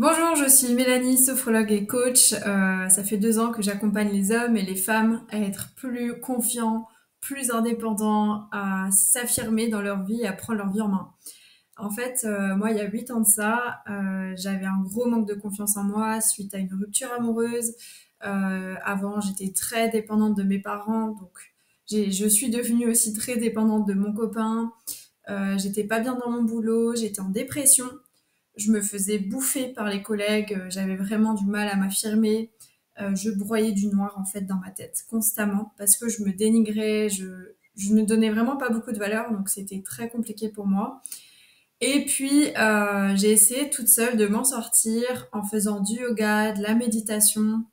Bonjour, je suis Mélanie, sophrologue et coach. Ça fait 2 ans que j'accompagne les hommes et les femmes à être plus confiants, plus indépendants, à s'affirmer dans leur vie et à prendre leur vie en main. En fait, moi, il y a 8 ans de ça, j'avais un gros manque de confiance en moi suite à une rupture amoureuse. Avant, j'étais très dépendante de mes parents, donc je suis devenue aussi très dépendante de mon copain. J'étais pas bien dans mon boulot, j'étais en dépression. Je me faisais bouffer par les collègues, j'avais vraiment du mal à m'affirmer. Je broyais du noir en fait dans ma tête constamment parce que je me dénigrais, je ne donnais vraiment pas beaucoup de valeur, donc c'était très compliqué pour moi. Et puis j'ai essayé toute seule de m'en sortir en faisant du yoga, de la méditation.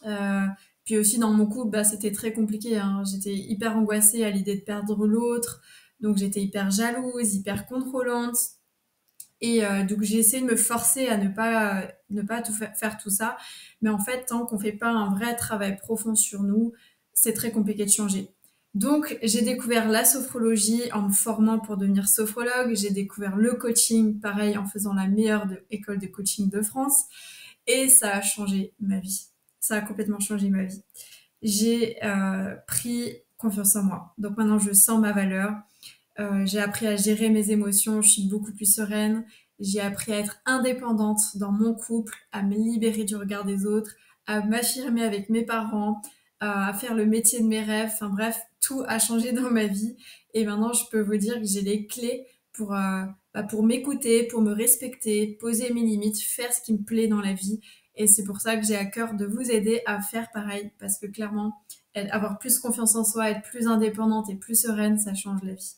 Euh, Puis aussi dans mon couple, bah, c'était très compliqué, hein. J'étais hyper angoissée à l'idée de perdre l'autre, donc j'étais hyper jalouse, hyper contrôlante. Et donc j'ai essayé de me forcer à ne pas faire tout ça. Mais en fait, tant qu'on fait pas un vrai travail profond sur nous, c'est très compliqué de changer. Donc j'ai découvert la sophrologie en me formant pour devenir sophrologue. J'ai découvert le coaching, pareil, en faisant la meilleure école de coaching de France. Et ça a changé ma vie. Ça a complètement changé ma vie. J'ai pris confiance en moi. Donc maintenant, je sens ma valeur. J'ai appris à gérer mes émotions, je suis beaucoup plus sereine. J'ai appris à être indépendante dans mon couple, à me libérer du regard des autres, à m'affirmer avec mes parents, à faire le métier de mes rêves. Enfin bref, tout a changé dans ma vie. Et maintenant, je peux vous dire que j'ai les clés pour, pour m'écouter, pour me respecter, poser mes limites, faire ce qui me plaît dans la vie. Et c'est pour ça que j'ai à cœur de vous aider à faire pareil, parce que clairement, avoir plus confiance en soi, être plus indépendante et plus sereine, ça change la vie.